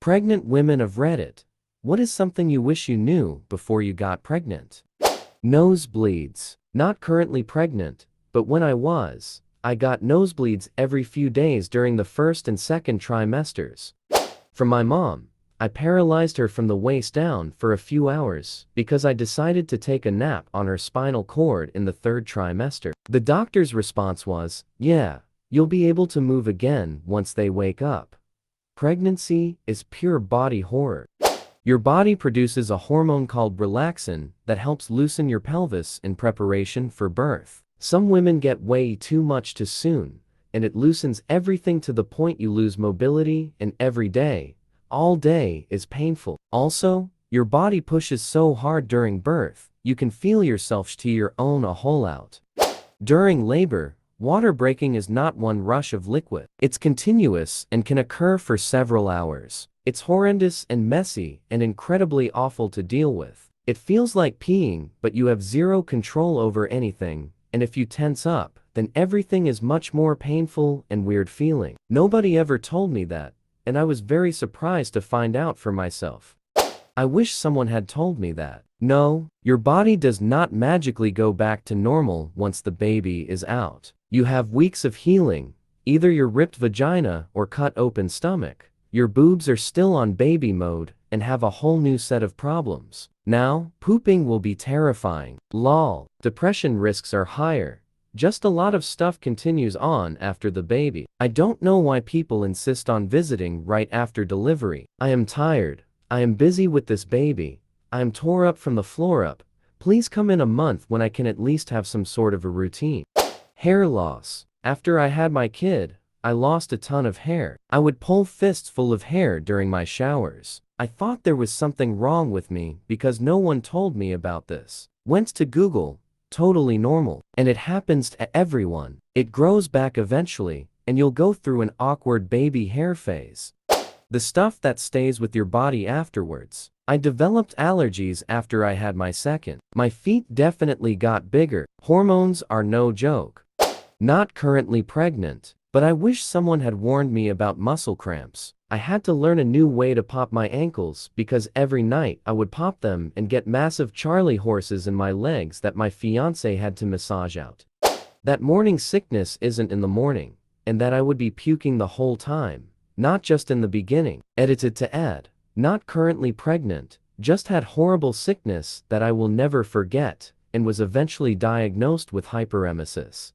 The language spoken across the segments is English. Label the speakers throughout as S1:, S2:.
S1: Pregnant women of Reddit. What is something you wish you knew before you got pregnant? Nosebleeds. Not currently pregnant, but when I got nosebleeds every few days during the first and second trimesters. From my mom, I paralyzed her from the waist down for a few hours because I decided to take a nap on her spinal cord in the third trimester. The doctor's response was, "Yeah, you'll be able to move again once they wake up." Pregnancy is pure body horror. Your body produces a hormone called relaxin that helps loosen your pelvis in preparation for birth. Some women get way too much too soon, and it loosens everything to the point you lose mobility, and every day, all day, is painful. Also, your body pushes so hard during birth, you can feel yourself to your own a hole out. During labor, water breaking is not one rush of liquid. It's continuous and can occur for several hours. It's horrendous and messy and incredibly awful to deal with. It feels like peeing, but you have zero control over anything, and if you tense up, then everything is much more painful and weird feeling. Nobody ever told me that, and I was very surprised to find out for myself. I wish someone had told me that. No, your body does not magically go back to normal once the baby is out. You have weeks of healing, either your ripped vagina or cut open stomach. Your boobs are still on baby mode and have a whole new set of problems. Now, pooping will be terrifying. Lol. Depression risks are higher. Just a lot of stuff continues on after the baby. I don't know why people insist on visiting right after delivery. I am tired. I am busy with this baby. I am tore up from the floor up. Please come in a month when I can at least have some sort of a routine. Hair loss. After I had my kid, I lost a ton of hair. I would pull fists full of hair during my showers. I thought there was something wrong with me because no one told me about this. Went to Google. Totally normal. And it happens to everyone. It grows back eventually, and you'll go through an awkward baby hair phase. The stuff that stays with your body afterwards. I developed allergies after I had my second. My feet definitely got bigger. Hormones are no joke. Not currently pregnant, but I wish someone had warned me about muscle cramps. I had to learn a new way to pop my ankles because every night I would pop them and get massive Charlie horses in my legs that my fiance had to massage out. That morning sickness isn't in the morning, and that I would be puking the whole time, not just in the beginning. Edited to add, not currently pregnant, just had horrible sickness that I will never forget, and was eventually diagnosed with hyperemesis.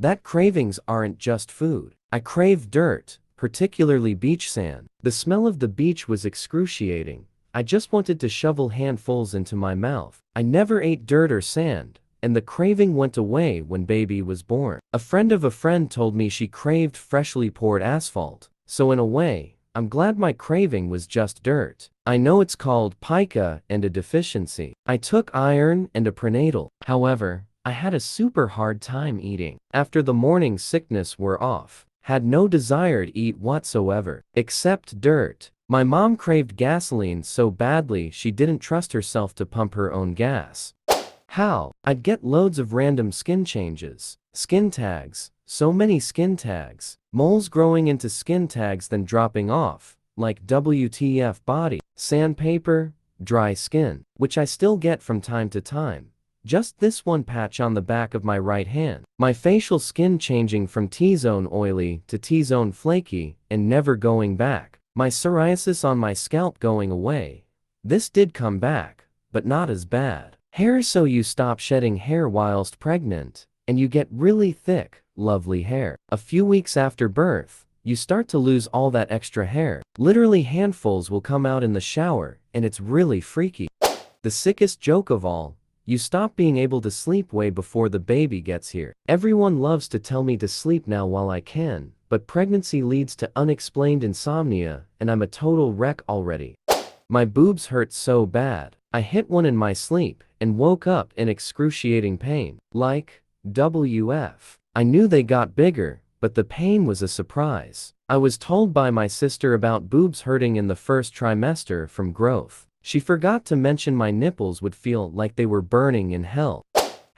S1: That cravings aren't just food. I crave dirt, particularly beach sand. The smell of the beach was excruciating. I just wanted to shovel handfuls into my mouth. I never ate dirt or sand, and the craving went away when baby was born. A friend of a friend told me she craved freshly poured asphalt, so in a way, I'm glad my craving was just dirt. I know it's called pica and a deficiency. I took iron and a prenatal. However, I had a super hard time eating. After the morning sickness wore off, had no desire to eat whatsoever, except dirt. My mom craved gasoline so badly she didn't trust herself to pump her own gas. How? I'd get loads of random skin changes. Skin tags. So many skin tags. Moles growing into skin tags then dropping off, like WTF body. Sandpaper. Dry skin. Which I still get from time to time. Just this one patch on the back of my right hand. My facial skin changing from T-zone oily to T-zone flaky and never going back. My psoriasis on my scalp going away. This did come back, but not as bad. Hair. So you stop shedding hair whilst pregnant, and you get really thick, lovely hair. A few weeks after birth, you start to lose all that extra hair. Literally handfuls will come out in the shower, and it's really freaky. The sickest joke of all. You stop being able to sleep way before the baby gets here. Everyone loves to tell me to sleep now while I can, but pregnancy leads to unexplained insomnia, and I'm a total wreck already. My boobs hurt so bad. I hit one in my sleep, and woke up in excruciating pain. Like, WF. I knew they got bigger, but the pain was a surprise. I was told by my sister about boobs hurting in the first trimester from growth. She forgot to mention my nipples would feel like they were burning in hell.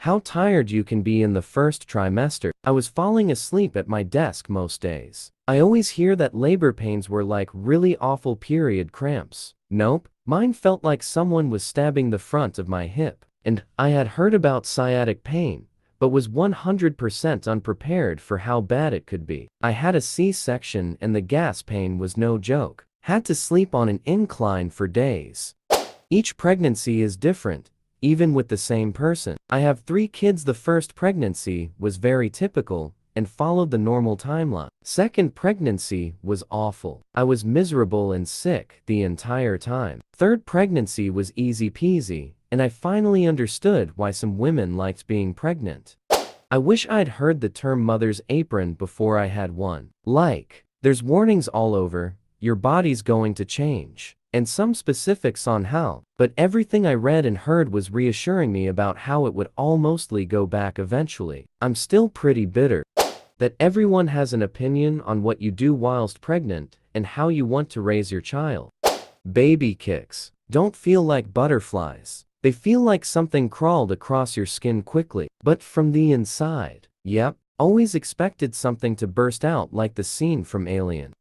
S1: How tired you can be in the first trimester. I was falling asleep at my desk most days. I always hear that labor pains were like really awful period cramps. Nope, mine felt like someone was stabbing the front of my hip. And I had heard about sciatic pain, but was 100% unprepared for how bad it could be. I had a C-section and the gas pain was no joke. Had to sleep on an incline for days. Each pregnancy is different, even with the same person. I have 3 kids. The first pregnancy was very typical and followed the normal timeline. Second pregnancy was awful. I was miserable and sick the entire time. Third pregnancy was easy peasy, and I finally understood why some women liked being pregnant. I wish I'd heard the term mother's apron before I had one. Like, there's warnings all over, your body's going to change, and some specifics on how, but everything I read and heard was reassuring me about how it would all mostly go back eventually. I'm still pretty bitter that everyone has an opinion on what you do whilst pregnant and how you want to raise your child. Baby kicks don't feel like butterflies. They feel like something crawled across your skin quickly, but from the inside. Yep, always expected something to burst out like the scene from Alien.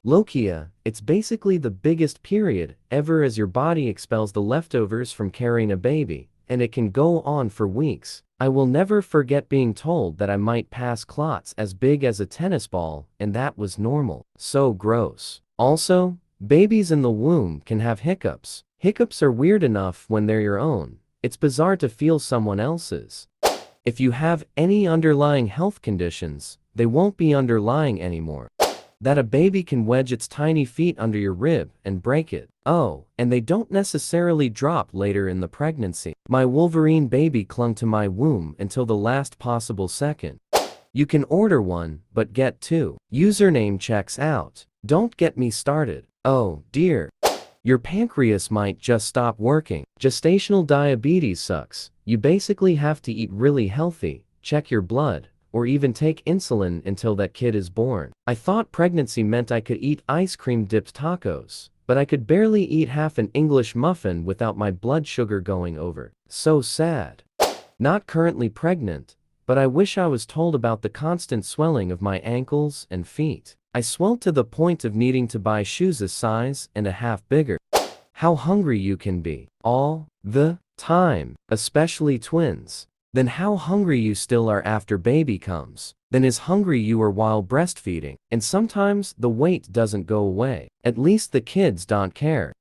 S1: Lochia, it's basically the biggest period ever as your body expels the leftovers from carrying a baby, and it can go on for weeks. I will never forget being told that I might pass clots as big as a tennis ball, and that was normal. So gross. Also, babies in the womb can have hiccups. Hiccups are weird enough when they're your own. It's bizarre to feel someone else's. If you have any underlying health conditions, they won't be underlying anymore. That a baby can wedge its tiny feet under your rib and break it. Oh, and they don't necessarily drop later in the pregnancy. My Wolverine baby clung to my womb until the last possible second. You can order one, but get 2. Username checks out. Don't get me started. Oh, dear. Your pancreas might just stop working. Gestational diabetes sucks. You basically have to eat really healthy, check your blood, or even take insulin until that kid is born. I thought pregnancy meant I could eat ice cream dipped tacos, but I could barely eat half an English muffin without my blood sugar going over. So sad. Not currently pregnant, but I wish I was told about the constant swelling of my ankles and feet. I swelled to the point of needing to buy shoes a size and a half bigger. How hungry you can be all the time, especially twins. Then how hungry you still are after baby comes. Then as hungry you are while breastfeeding. And sometimes the weight doesn't go away. At least the kids don't care.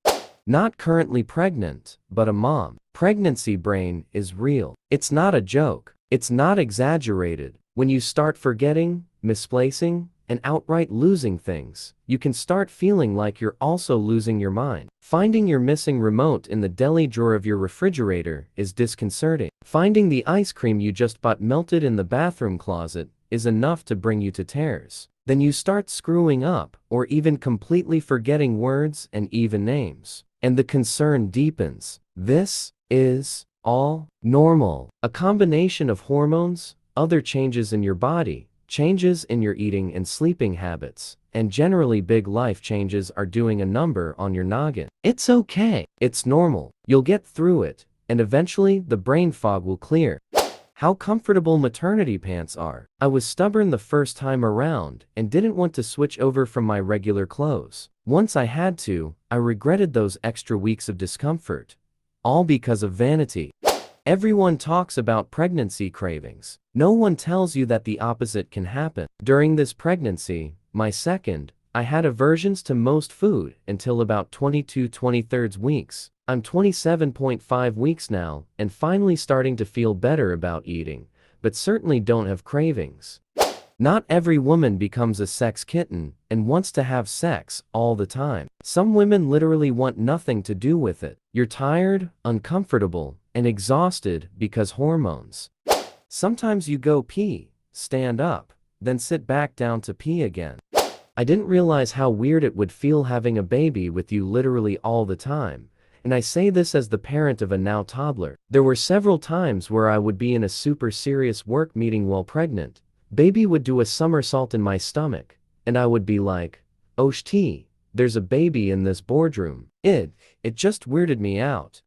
S1: Not currently pregnant, but a mom. Pregnancy brain is real. It's not a joke. It's not exaggerated. When you start forgetting, misplacing, and outright losing things, you can start feeling like you're also losing your mind. Finding your missing remote in the deli drawer of your refrigerator is disconcerting. Finding the ice cream you just bought melted in the bathroom closet is enough to bring you to tears. Then you start screwing up, or even completely forgetting words and even names. And the concern deepens. This is all normal. A combination of hormones, other changes in your body, changes in your eating and sleeping habits, and generally big life changes are doing a number on your noggin. It's okay. It's normal. You'll get through it, and eventually the brain fog will clear. How comfortable maternity pants are. I was stubborn the first time around and didn't want to switch over from my regular clothes. Once I had to, I regretted those extra weeks of discomfort. All because of vanity. Everyone talks about pregnancy cravings. No one tells you that the opposite can happen. During this pregnancy, my second, I had aversions to most food until about 22-23 weeks. I'm 27.5 weeks now and finally starting to feel better about eating, but certainly don't have cravings. Not every woman becomes a sex kitten and wants to have sex all the time. Some women literally want nothing to do with it. You're tired, uncomfortable, and exhausted because hormones. Sometimes you go pee, stand up, then sit back down to pee again. I didn't realize how weird it would feel having a baby with you literally all the time, and I say this as the parent of a now toddler. There were several times where I would be in a super serious work meeting while pregnant. Baby would do a somersault in my stomach, and I would be like, "Oh sh*t, there's a baby in this boardroom." It just weirded me out.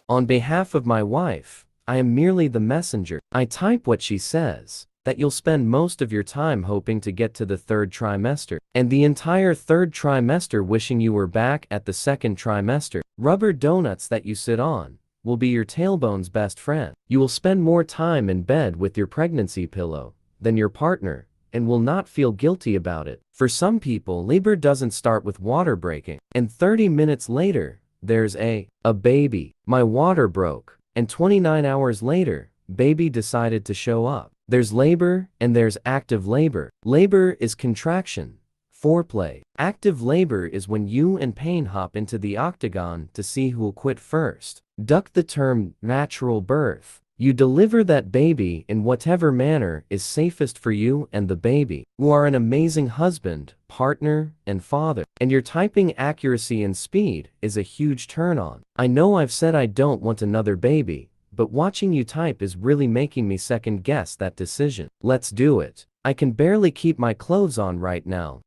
S1: On behalf of my wife, I am merely the messenger. I type what she says. That you'll spend most of your time hoping to get to the third trimester, and the entire third trimester wishing you were back at the second trimester. Rubber donuts that you sit on will be your tailbone's best friend. You will spend more time in bed with your pregnancy pillow than your partner, and will not feel guilty about it. For some people, labor doesn't start with water breaking, and 30 minutes later, there's a baby. My water broke, and 29 hours later, baby decided to show up. There's labor and there's active labor. Labor is contraction, foreplay. Active labor is when you and pain hop into the octagon to see who'll quit first. Duck the term natural birth. You deliver that baby in whatever manner is safest for you and the baby. You are an amazing husband, partner, and father. And your typing accuracy and speed is a huge turn on. I know I've said I don't want another baby, but watching you type is really making me second guess that decision. Let's do it. I can barely keep my clothes on right now.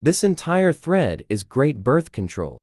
S1: This entire thread is great birth control.